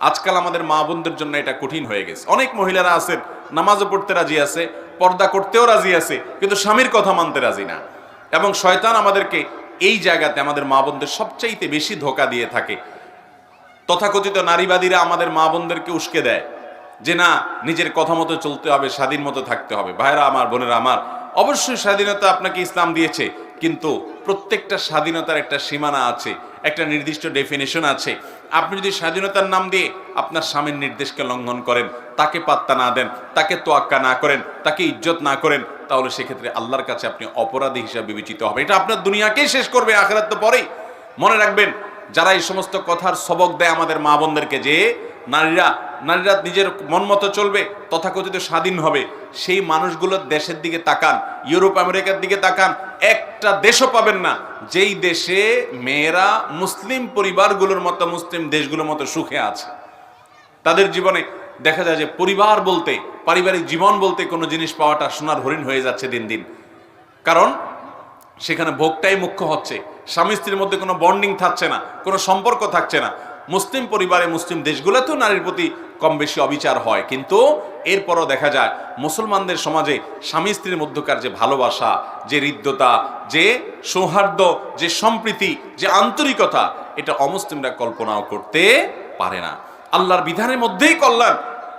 আজকাল আমাদের মা বোনদের জন্য এটা কঠিন হয়ে গেছে। অনেক মহিলারা আছেন নামাজও পড়তে রাজি আছে, পর্দা করতেও রাজি আছে, কিন্তু স্বামীর কথা মানতে রাজি না। এবং শয়তান আমাদেরকে এই জায়গাতে আমাদের মা বোনদের সবচাইতে বেশি ধোঁকা দিয়ে থাকে। তথাকথিত নারীবাদীরা আমাদের মা বোনদেরকে উস্কে দেয় যে না, নিজের কথা মতো চলতে হবে, স্বাধীন মতো থাকতে হবে। ভাইরা আমার, বোনেরা আমার, অবশ্যই স্বাধীনতা আপনাকে ইসলাম দিয়েছে, কিন্তু প্রত্যেকটা স্বাধীনতার একটা সীমানা আছে, একটা নির্দিষ্ট ডেফিনেশন আছে। আপনি যদি স্বাধীনতার নাম দিয়ে আপনার স্বামীর নির্দেশকে লঙ্ঘন করেন, তাকে পাত্তা না দেন, তাকে তোয়াক্কা না করেন, তাকে ইজ্জত না করেন, তাহলে সেক্ষেত্রে আল্লাহর কাছে আপনি অপরাধী হিসাবে বিবেচিত হবে। এটা আপনার দুনিয়াকেই শেষ করবে, আখিরাত তো পরেই। মনে রাখবেন, যারা এই সমস্ত কথার সবক দেয় আমাদের মা বোনদেরকে যে নারীরা নিজের মন মতো চলবে, তথাকথিত স্বাধীন হবে, সেই মানুষগুলোর দেশের দিকে তাকান, ইউরোপ আমেরিকার দিকে তাকান, একটা দেশও পাবেন না যেই দেশে মেয়েরা মুসলিম পরিবারগুলোর মতো, মুসলিম দেশগুলোর মতো সুখে আছে। তাদের জীবনে দেখা যায় যে পরিবার বলতে, পারিবারিক জীবন বলতে কোনো জিনিস পাওয়াটা সোনার হরিণ হয়ে যাচ্ছে দিন দিন। কারণ সেখানে ভোগটাই মুখ্য হচ্ছে, স্বামী স্ত্রীর মধ্যে কোনো বন্ডিং থাকছে না, কোনো সম্পর্ক থাকছে না। মুসলিম পরিবারে, মুসলিম দেশগুলোতেও নারীর প্রতি কম বেশি অবিচার হয়, কিন্তু এরপরও দেখা যায় মুসলমানদের সমাজে স্বামী স্ত্রীর মধ্যকার যে ভালোবাসা, যে হৃদ্যতা, যে সৌহার্দ্য, যে সম্প্রীতি, যে আন্তরিকতা, এটা অমুসলিমরা কল্পনাও করতে পারে না। আল্লাহর বিধানের মধ্যেই কল্যাণ।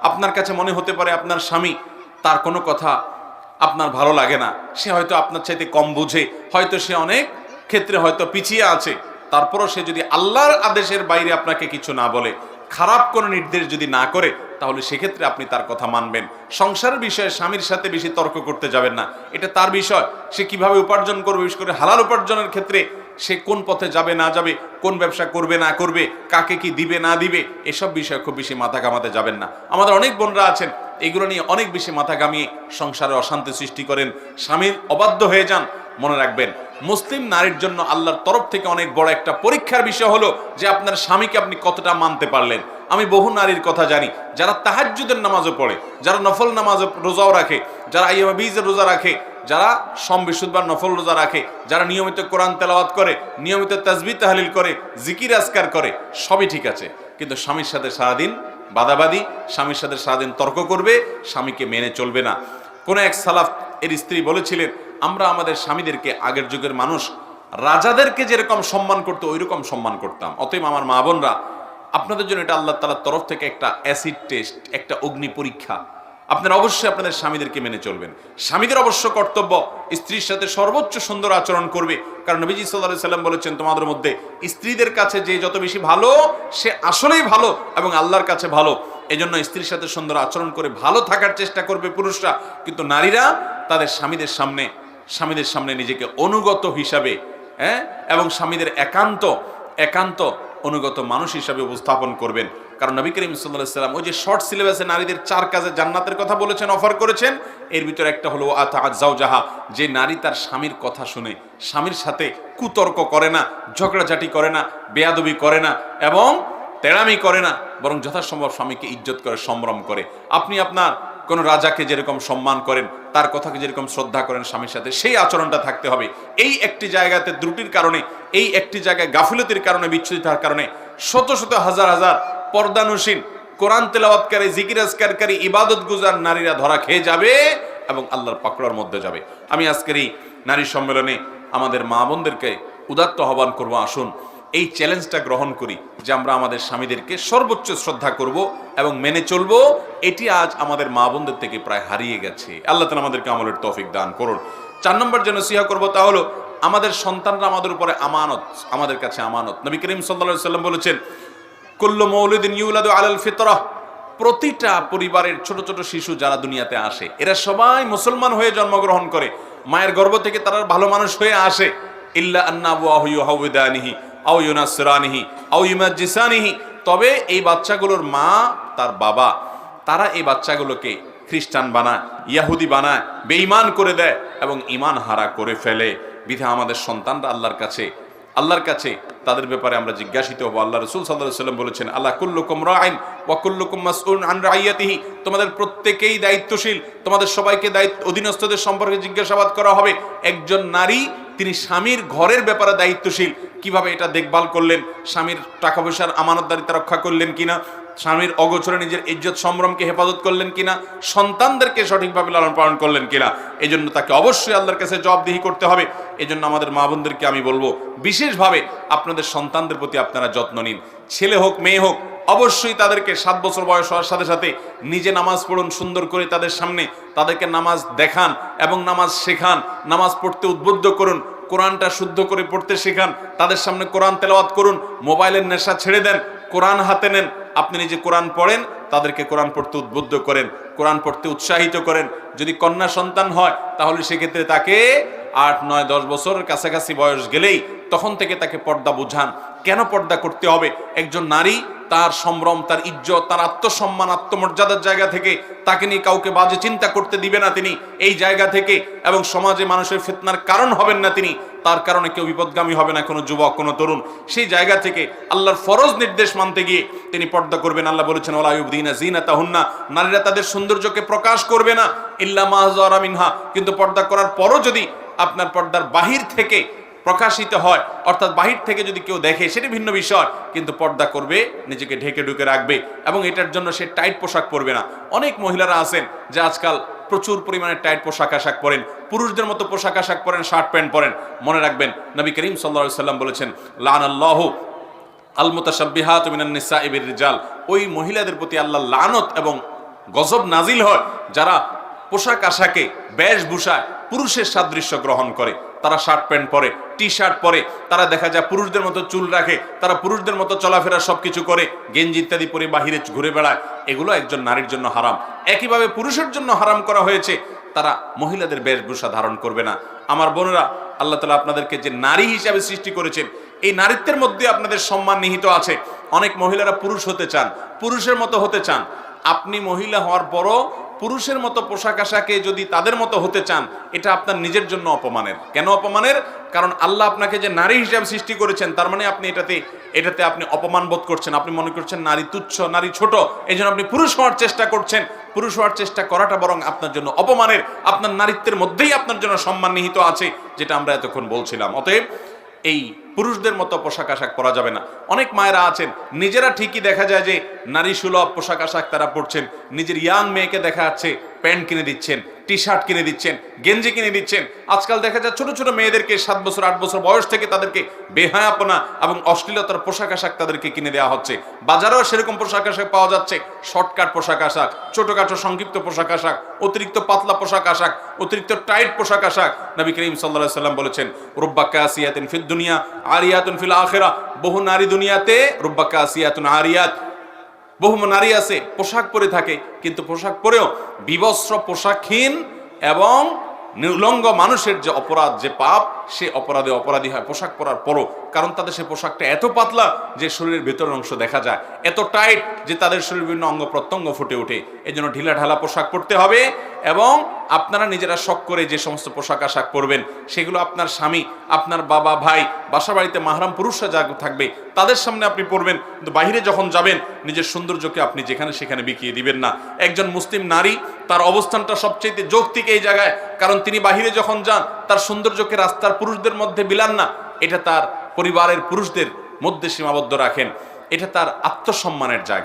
আপনার কাছে মনে হতে পারে আপনার স্বামী, তার কোনো কথা আপনার ভালো লাগে না, সে হয়তো আপনার চাইতে কম বুঝে, হয়তো সে অনেক ক্ষেত্রে হয়তো পিছিয়ে আছে, তারপরও সে যদি আল্লাহর আদেশের বাইরে আপনাকে কিছু না বলে, খারাপ কোনো নির্দেশ যদি না করে, তাহলে সেক্ষেত্রে আপনি তার কথা মানবেন। সংসারের বিষয়ে স্বামীর সাথে বেশি তর্ক করতে যাবেন না, এটা তার বিষয়। সে কিভাবে উপার্জন করবে, বিশেষ করে হালাল উপার্জনের ক্ষেত্রে সে কোন পথে যাবে না যাবে, কোন ব্যবসা করবে না করবে, কাকে কি দিবে না দিবে, এসব বিষয়ে খুব বেশি মাথা ঘামাতে যাবেন না। আমাদের অনেক বোনরা আছেন এগুলো নিয়ে অনেক বেশি মাথা ঘামিয়ে সংসারে অশান্তি সৃষ্টি করেন, স্বামীর অবাধ্য হয়ে যান। মনে রাখবেন, মুসলিম নারীর জন্য আল্লাহর তরফ থেকে অনেক বড় একটা পরীক্ষার বিষয় হলো যে আপনার স্বামীকে আপনি কতটা মানতে পারলেন। আমি বহু নারীর কথা জানি যারা তাহাজ্জুদের নামাজও পড়ে, যারা নফল নামাজ রোজাও রাখে, যারা আইয়ামে বীজের রোজা রাখে, যারা সোম বৃহস্পতিবার নফল রোজা রাখে, যারা নিয়মিত কোরআন তেলাওয়াত করে, নিয়মিত তাসবিহ তাহলিল করে, জিকির আজকার করে, সবই ঠিক আছে, কিন্তু স্বামীর সাথে সারাদিন বাদাবাদি, স্বামীর সাথে সারাদিন তর্ক করবে, স্বামীকে মেনে চলবে না। কোন এক সালাফ এর স্ত্রী বলেছিলেন, আমরা আমাদের স্বামীদেরকে আগের যুগের মানুষ রাজাদেরকে যেরকম সম্মান করতো ওই রকম সম্মান করতাম। অতএব আমার মা বোনরা, আপনাদের জন্য এটা আল্লাহ তাআলার তরফ থেকে একটা অ্যাসিড টেস্ট, একটা অগ্নি পরীক্ষা। আপনারা অবশ্যই আপনাদের স্বামীদেরকে মেনে চলবেন। স্বামীদের অবশ্য কর্তব্য স্ত্রীর সাথে সর্বোচ্চ সুন্দর আচরণ করবে, কারণ নবীজি সাল্লাল্লাহু আলাইহি সাল্লাম বলেছেন, তোমাদের মধ্যে স্ত্রীদের কাছে যে যত বেশি ভালো, সে আসলেই ভালো এবং আল্লাহর কাছে ভালো। এজন্য স্ত্রীর সাথে সুন্দর আচরণ করে ভালো থাকার চেষ্টা করবে পুরুষরা, কিন্তু নারীরা তাদের স্বামীদের সামনে নিজেকে অনুগত হিসাবে, এবং স্বামীদের একান্ত অনুগত মানুষ হিসাবে উপস্থাপন করবেন। কারণ নবী করিম সাল্লাল্লাহু আলাইহি ওয়াসাল্লাম ওই যে শর্ট সিলেবাসে নারীদের 4 কাজে জান্নাতের কথা বলেছেন, অফার করেছেন, এর ভিতরে একটা হলো আতাআত যাওজাহা, যে নারী তার স্বামীর কথা শুনে, স্বামীর সাথে কুতর্ক করে না, ঝগড়াঝাটি করে না, বেয়াদবি করে না এবং তেড়ামি করে না, বরং যথাসম্ভব স্বামীকে ইজ্জত করে, সম্ভ্রম করে। আপনি আপনার কোন রাজাকে যেরকম সম্মান করেন, তার কথাকে যেরকম শ্রদ্ধা করেন, স্বামীর সাথে সেই আচরণটা থাকতে হবে। এই একটি জায়গাতে ত্রুটির কারণে, এই একটি জায়গায় গাফিলতির কারণে, বিচ্ছুরিতার কারণে শত শত হাজার হাজার পর্দানুশীল, কোরআন তেলাওয়াতকারী, জিকির আজকারকারী, ইবাদত গুজার নারীরা ধরা খেয়ে যাবে এবং আল্লাহর পাকড়ার মধ্যে যাবে। আমি আজকের এই নারী সম্মেলনে আমাদের মা বোনদেরকে উদাত্ত আহ্বান করব, আসুন এই চ্যালেঞ্জটা গ্রহণ করি যে আমরা আমাদের স্বামীদেরকে সর্বোচ্চ শ্রদ্ধা করব এবং মেনে চলব। এটি আজ আমাদের মা বোনদের থেকে প্রায় হারিয়ে গেছে। আল্লাহ তাআলা আমাদেরকে আমলের তৌফিক দান করুন। 4 নম্বর যে নসিহত করব তা হলো, আমাদের সন্তানরা আমাদের উপরে আমানত, আমাদের কাছে আমানত। নবী করিম সাল্লাল্লাহু আলাইহি ওয়াসাল্লাম বলেছেন, কুল্লু মাউলুদিন ইউলাদু আলাল ফিতরাহ, প্রতিটা পরিবারের ছোট ছোট শিশু যারা দুনিয়াতে আসে, এরা সবাই মুসলমান হয়ে জন্মগ্রহণ করে, মায়ের গর্ভ থেকে তারা ভালো মানুষ হয়ে আসে। ইল্লা আন্না আবওয়াহু ইউহাউদানিহি আও ইউনাসরানিহি আও ইউমাজ্জিসানিহি, তবে এই বাচ্চাগুলোর মা, তার বাবা, তারা এই বাচ্চাগুলোকে খ্রিস্টান বানায়, ইয়াহুদি বানায়, বেঈমান করে দেয় এবং ঈমান হারা করে ফেলে। বিধায় আমাদের সন্তানরা আল্লাহর কাছে তাদের ব্যাপারে আমরা জিজ্ঞাসিত হব। আল্লাহ রাসূল সাল্লাল্লাহু আলাইহি ওয়াসাল্লাম বলেছেন, আল্লাহ কুল্লুকুম রাঈন ওয়া কুল্লুকুম মাসউলুন আন রাইয়াতিহি, তোমাদের প্রত্যেকেই দায়িত্বশীল, তোমাদের সবাইকে অধীনস্থদের সম্পর্কে জিজ্ঞাসাবাদ করা হবে। একজন নারী তিনি স্বামীর ঘরের ব্যাপারে দায়িত্বশীল, কিভাবে এটা দেখভাল করলেন, স্বামীর টাকা পয়সার আমানতদারিতা রক্ষা করলেন কিনা, স্বামীর অগোচরে নিজের ইজ্জত সম্ভ্রমকে হেফাজত করলেন কিনা, সন্তানদেরকে সঠিকভাবে লালন পালন করলেন কিনা, এই জন্য তাকে অবশ্যই আল্লাহর কাছে জবাবদিহি করতে হবে। এই জন্য আমাদের মা বোনদেরকে আমি বলবো, বিশেষভাবে আপনাদের সন্তানদের প্রতি আপনারা যত্ন নিন। ছেলে হোক মেয়ে হোক, অবশ্যই তাদেরকে 7 বছর বয়স হওয়ার সাথে সাথে নিজে নামাজ পড়ুন, সুন্দর করে তাদের সামনে তাদেরকে নামাজ দেখান এবং নামাজ শেখান, নামাজ পড়তে উদ্বুদ্ধ করুন, কোরআনটা শুদ্ধ করে পড়তে শেখান, তাদের সামনে কোরআন তেলাওয়াত করুন, মোবাইলের নেশা ছেড়ে দেন, কোরআন হাতে নেন, আপনি নিজে কোরআন পড়েন, তাদেরকে কোরআন পড়তে উদ্বুদ্ধ করেন, কোরআন পড়তে উৎসাহিত করেন। যদি কন্যা সন্তান হয় তাহলে সেক্ষেত্রে তাকে 8, 9, 10 বছরের কাছাকাছি বয়স গেলেই তখন থেকে তাকে পর্দা বুঝান। কেন পর্দা করতে হবে? একজন নারী তার সম্ভ্রম, তার ইজ্জত, তার আত্মসম্মান, আত্মমর্যাদার জায়গা থেকে তাকে নিয়ে কাউকে বাজে চিন্তা করতে দিবে না তিনি, এই জায়গা থেকে, এবং সমাজে মানুষের ফিতনার কারণ হবেন না তিনি, তার কারণে কেউ বিপদগামী হবে না, কোনো যুবক, কোনো তরুণ। সেই জায়গা থেকে আল্লাহর ফরজ নির্দেশ মানতে গিয়ে তিনি পর্দা করবেন। আল্লাহ বলেছেন ওয়ালা ইউবদিনা যিনাতাহুন্না, নারীরা তাদের সৌন্দর্যকে প্রকাশ করবে না ইল্লা মা যারা মিনহা, কিন্তু পর্দা করার পরও যদি আপনার পর্দার বাহির থেকে প্রকাশিত হয়, অর্থাৎ বাহির থেকে যদি কেউ দেখে সেটি ভিন্ন বিষয়, কিন্তু পর্দা করবে, নিজেকে ঢেকে ঢুকে রাখবে, এবং এটার জন্য সে টাইট পোশাক পরবে না। অনেক মহিলারা আছেন যে আজকাল প্রচুর পরিমাণে টাইট পোশাক আশাক পরেন, পুরুষদের মতো পোশাক আশাক পরেন, শার্ট প্যান্ট পরেন। মনে রাখবেন নবী করিম সাল্লাল্লাহু আলাইহি ওয়াসাল্লাম বলেছেন লানাল্লাহু আল মুতাশাব্বিহাতু মিনান নিসাই বির রিজাল, ওই মহিলাদের প্রতি আল্লাহ লানত এবং গজব নাজিল হয় যারা পোশাক আশাকে, বেশভূষায় পুরুষের সাদৃশ্য গ্রহণ করে। তারা শার্ট প্যান্ট পরে, টি শার্ট পরে, তারা দেখা যায় পুরুষদের মতো চুল রাখে, তারা পুরুষদের মতো চলাফেরা সবকিছু করে, গেঞ্জি ইত্যাদি পরে বাহিরে ঘুরে বেড়ায়। এগুলো একজন নারীর জন্য হারাম। একইভাবে পুরুষের জন্য হারাম করা হয়েছে, তারা মহিলাদের বেশভূষা ধারণ করবে না। আমার বোনেরা, আল্লাহ তাআলা আপনাদেরকে যে নারী হিসাবে সৃষ্টি করেছেন, এই নারীত্বের মধ্যে আপনাদের সম্মান নিহিত আছে। অনেক মহিলারা পুরুষ হতে চান, পুরুষের মতো হতে চান। আপনি মহিলা হওয়ার পরও পুরুষের মতো পোশাক আশাকে যদি তাদের মতো হতে চান, এটা আপনার নিজের জন্য অপমানের। কেন অপমানের? কারণ আল্লাহ আপনাকে যে নারী হিসাবে সৃষ্টি করেছেন, তার মানে আপনি এটাতে আপনি অপমান বোধ করছেন। আপনি মনে করছেন নারী তুচ্ছ, নারী ছোট, এই জন্য আপনি পুরুষ হওয়ার চেষ্টা করছেন। পুরুষ হওয়ার চেষ্টা করাটা বরং আপনার জন্য অপমানের। আপনার নারীত্বের মধ্যেই আপনার জন্য সম্মান নিহিত আছে, যেটা আমরা এতক্ষণ বলছিলাম। অতএব এই পুরুষদের মতো পোশাক আশাক পরা যাবে না। অনেক মায়েরা আছেন নিজেরা ঠিকই দেখা যায় যে নারী সুলভ পোশাক আশাক তারা পরছেন, নিজের ইয়াং মেয়েকে দেখা যাচ্ছে প্যান্ট কিনে দিচ্ছেন, টি শার্ট কিনে দিচ্ছেন, গেঞ্জি কিনে দিচ্ছেন। আজকাল দেখা যায় ছোট ছোট মেয়েদেরকে 7 বছর 8 বছর বয়স থেকে তাদেরকে বেহায়াপনা এবং অশ্লীলতার পোশাক আশাক তাদেরকে কিনে দেওয়া হচ্ছে। বাজারেও সেরকম পোশাক আশাক পাওয়া যাচ্ছে, শর্টকাট পোশাক আশাক, ছোটখাটো সংক্ষিপ্ত পোশাক আশাক, অতিরিক্ত পাতলা পোশাক আশাক, অতিরিক্ত টাইট পোশাক আশাক। নবী করিম সাল্লাল্লাহু আলাইহি সাল্লাম বলেছেন রুব্বা কাসিয়াতিন ফিদ দুনিয়া আরিয়াতুন ফিল আখিরাহ, বহু নারী দুনিয়াতে রুব্বা কাসিয়াতুন আরিয়াত, বহু নারী আছে পোশাক পরে থাকে, কিন্তু পোশাক পরেও বিবস্ত্র, পোশাকহীন এবং নির্লঙ্গ মানুষের যে অপরাধ, যে পাপ, সে অপরাধে অপরাধী হয় পোশাক পরার পরও। কারণ তাদের সে পোশাকটা এত পাতলা যে শরীরের ভেতরের অংশ দেখা যায়, এত টাইট যে তাদের শরীরের বিভিন্ন অঙ্গ প্রত্যঙ্গ ফুটে ওঠে। এই জন্য ঢিলা ঢালা পোশাক পরতে হবে। এবং আপনারা নিজেরা শখ করে যে সমস্ত পোশাক আশাক পরবেন, সেগুলো আপনার স্বামী, আপনার বাবা, ভাই, বাসা বাড়িতে মাহরাম পুরুষরা যা থাকবে তাদের সামনে আপনি পরবেন, কিন্তু বাহিরে যখন যাবেন নিজের সৌন্দর্যকে আপনি যেখানে সেখানে বিকিয়ে দিবেন না। একজন মুসলিম নারী, তার অবস্থানটা সবচেয়ে যৌক্তিক এই জায়গায়, কারণ তিনি বাহিরে যখন যান তার সৌন্দর্যকে রাস্তার পুরুষদের মধ্যে বিলান না, এটা তার পরিবারের পুরুষদের মধ্যে সীমাবদ্ধ রাখেন। এটা তার আত্মসম্মানের জায়গা।